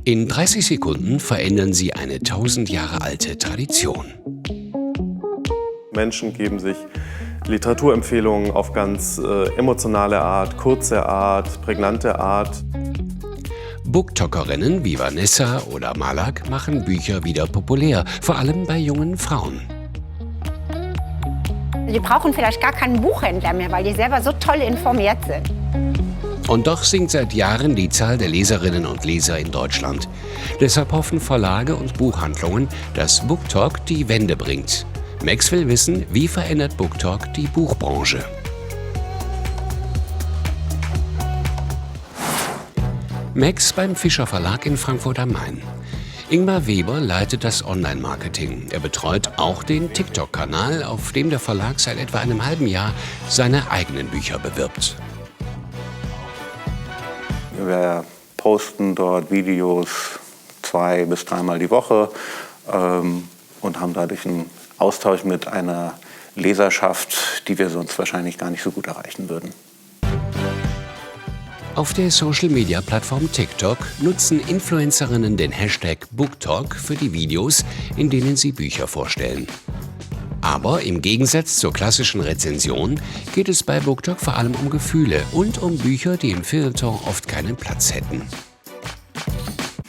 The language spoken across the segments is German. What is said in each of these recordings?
In 30 Sekunden verändern Sie eine 1000 Jahre alte Tradition. Menschen geben sich Literaturempfehlungen auf ganz emotionale Art, kurze Art, prägnante Art. Booktalkerinnen wie Vanessa oder Malak machen Bücher wieder populär, vor allem bei jungen Frauen. Die brauchen vielleicht gar keinen Buchhändler mehr, weil die selber so toll informiert sind. Und doch sinkt seit Jahren die Zahl der Leserinnen und Leser in Deutschland. Deshalb hoffen Verlage und Buchhandlungen, dass BookTalk die Wende bringt. Max will wissen, wie verändert BookTalk die Buchbranche? Max beim Fischer Verlag in Frankfurt am Main. Ingmar Weber leitet das Online-Marketing. Er betreut auch den TikTok-Kanal, auf dem der Verlag seit etwa einem halben Jahr seine eigenen Bücher bewirbt. Wir posten dort Videos 2- bis 3-mal die Woche und haben dadurch einen Austausch mit einer Leserschaft, die wir sonst wahrscheinlich gar nicht so gut erreichen würden. Auf der Social-Media-Plattform TikTok nutzen Influencerinnen den Hashtag BookTalk für die Videos, in denen sie Bücher vorstellen. Aber im Gegensatz zur klassischen Rezension geht es bei BookTalk vor allem um Gefühle und um Bücher, die im Feuilleton oft keinen Platz hätten.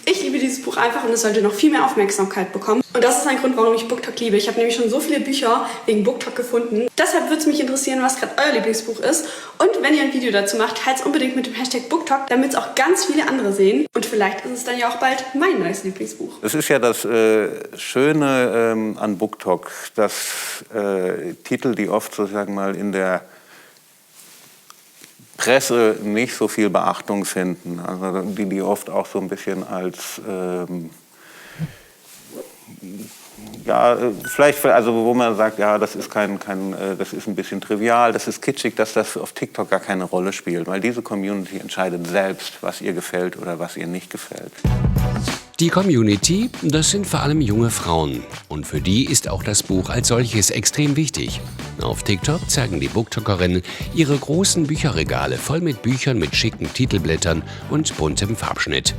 Ich liebe dieses Buch einfach und es sollte noch viel mehr Aufmerksamkeit bekommen. Und das ist ein Grund, warum ich BookTalk liebe. Ich habe nämlich schon so viele Bücher wegen BookTalk gefunden. Deshalb würde es mich interessieren, was gerade euer Lieblingsbuch ist. Und wenn ihr ein Video dazu macht, teilt es unbedingt mit dem Hashtag BookTalk, damit es auch ganz viele andere sehen. Und vielleicht ist es dann ja auch bald mein neues Lieblingsbuch. Das ist ja das Schöne an BookTalk, dass Titel, die oft sozusagen mal in der Presse nicht so viel Beachtung finden, also die oft auch so ein bisschen als ja, vielleicht, also wo man sagt, ja, das ist das ist ein bisschen trivial, das ist kitschig, dass das auf TikTok gar keine Rolle spielt, weil diese Community entscheidet selbst, was ihr gefällt oder was ihr nicht gefällt. Die Community, das sind vor allem junge Frauen. Und für die ist auch das Buch als solches extrem wichtig. Auf TikTok zeigen die BookTalkerinnen ihre großen Bücherregale voll mit Büchern mit schicken Titelblättern und buntem Farbschnitt.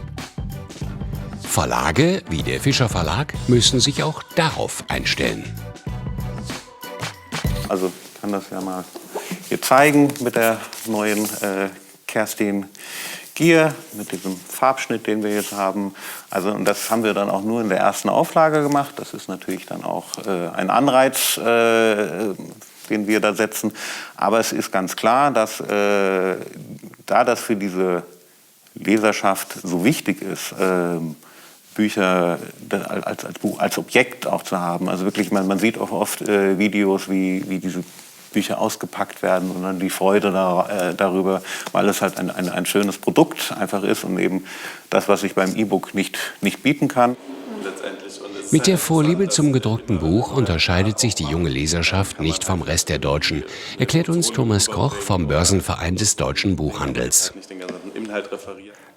Verlage, wie der Fischer Verlag, müssen sich auch darauf einstellen. Also ich kann das ja mal hier zeigen mit der neuen Kerstin Gier, mit diesem Farbschnitt, den wir jetzt haben. Also, und das haben wir dann auch nur in der ersten Auflage gemacht. Das ist natürlich dann auch ein Anreiz, den wir da setzen. Aber es ist ganz klar, dass da das für diese Leserschaft so wichtig ist, Bücher als Objekt auch zu haben. Also wirklich, man sieht auch oft Videos, wie diese Bücher ausgepackt werden und dann die Freude darüber, weil es halt ein schönes Produkt einfach ist und eben das, was ich beim E-Book nicht bieten kann. Mit der Vorliebe zum gedruckten Buch unterscheidet sich die junge Leserschaft nicht vom Rest der Deutschen, erklärt uns Thomas Koch vom Börsenverein des deutschen Buchhandels.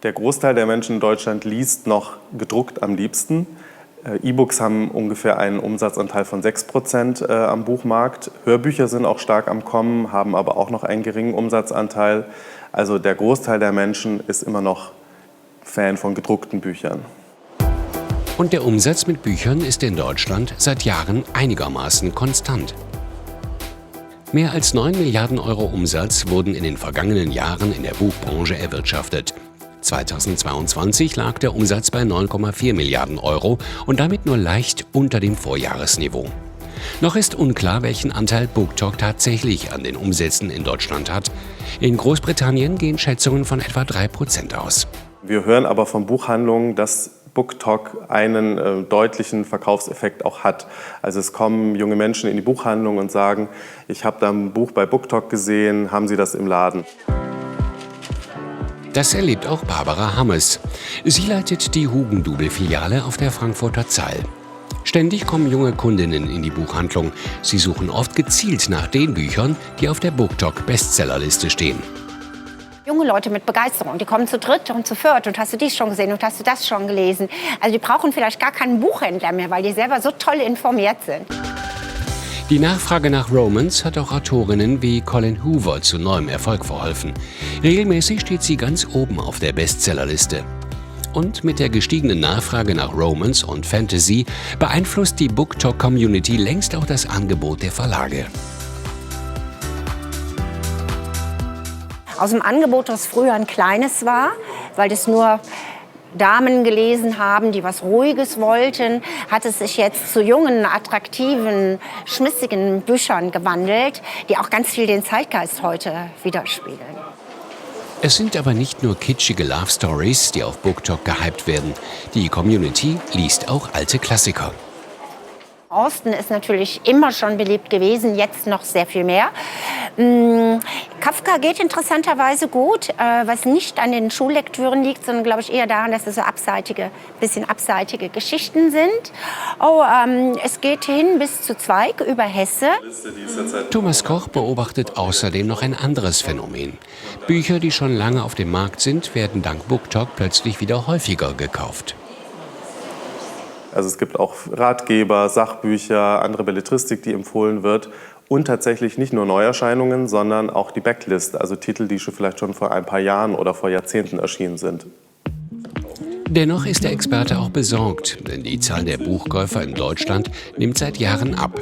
Der Großteil der Menschen in Deutschland liest noch gedruckt am liebsten. E-Books haben ungefähr einen Umsatzanteil von 6% am Buchmarkt. Hörbücher sind auch stark am Kommen, haben aber auch noch einen geringen Umsatzanteil. Also der Großteil der Menschen ist immer noch Fan von gedruckten Büchern. Und der Umsatz mit Büchern ist in Deutschland seit Jahren einigermaßen konstant. Mehr als 9 Milliarden Euro Umsatz wurden in den vergangenen Jahren in der Buchbranche erwirtschaftet. 2022 lag der Umsatz bei 9,4 Milliarden Euro und damit nur leicht unter dem Vorjahresniveau. Noch ist unklar, welchen Anteil BookTalk tatsächlich an den Umsätzen in Deutschland hat. In Großbritannien gehen Schätzungen von etwa 3% aus. Wir hören aber von Buchhandlungen, dass BookTalk einen deutlichen Verkaufseffekt auch hat. Also es kommen junge Menschen in die Buchhandlung und sagen, ich habe da ein Buch bei BookTalk gesehen, haben Sie das im Laden? Das erlebt auch Barbara Hammes. Sie leitet die Hugendubel-Filiale auf der Frankfurter Zeil. Ständig kommen junge Kundinnen in die Buchhandlung. Sie suchen oft gezielt nach den Büchern, die auf der BookTalk-Bestsellerliste stehen. Junge Leute mit Begeisterung, die kommen zu dritt und zu viert und hast du dies schon gesehen und hast du das schon gelesen. Also die brauchen vielleicht gar keinen Buchhändler mehr, weil die selber so toll informiert sind. Die Nachfrage nach Romance hat auch Autorinnen wie Colin Hoover zu neuem Erfolg verholfen. Regelmäßig steht sie ganz oben auf der Bestsellerliste. Und mit der gestiegenen Nachfrage nach Romance und Fantasy beeinflusst die BookTok-Community längst auch das Angebot der Verlage. Aus dem Angebot, das früher ein kleines war, weil das nur Damen gelesen haben, die was Ruhiges wollten, hat es sich jetzt zu jungen, attraktiven, schmissigen Büchern gewandelt, die auch ganz viel den Zeitgeist heute widerspiegeln. Es sind aber nicht nur kitschige Love Stories, die auf BookTok gehypt werden. Die Community liest auch alte Klassiker. Austen ist natürlich immer schon beliebt gewesen, jetzt noch sehr viel mehr. Kafka geht interessanterweise gut, was nicht an den Schullektüren liegt, sondern glaube ich eher daran, dass es so bisschen abseitige Geschichten sind. Es geht hin bis zu Zweig über Hesse. Thomas Koch beobachtet außerdem noch ein anderes Phänomen. Bücher, die schon lange auf dem Markt sind, werden dank BookTok plötzlich wieder häufiger gekauft. Also es gibt auch Ratgeber, Sachbücher, andere Belletristik, die empfohlen wird. Und tatsächlich nicht nur Neuerscheinungen, sondern auch die Backlist, also Titel, die vielleicht schon vor ein paar Jahren oder vor Jahrzehnten erschienen sind. Dennoch ist der Experte auch besorgt, denn die Zahl der Buchkäufer in Deutschland nimmt seit Jahren ab.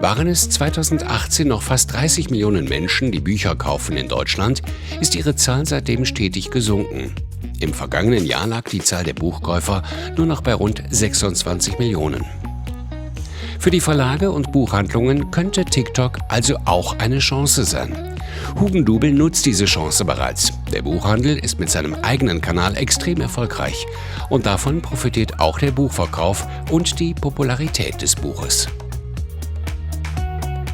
Waren es 2018 noch fast 30 Millionen Menschen, die Bücher kaufen in Deutschland, ist ihre Zahl seitdem stetig gesunken. Im vergangenen Jahr lag die Zahl der Buchkäufer nur noch bei rund 26 Millionen. Für die Verlage und Buchhandlungen könnte TikTok also auch eine Chance sein. Hugendubel nutzt diese Chance bereits. Der Buchhandel ist mit seinem eigenen Kanal extrem erfolgreich. Und davon profitiert auch der Buchverkauf und die Popularität des Buches.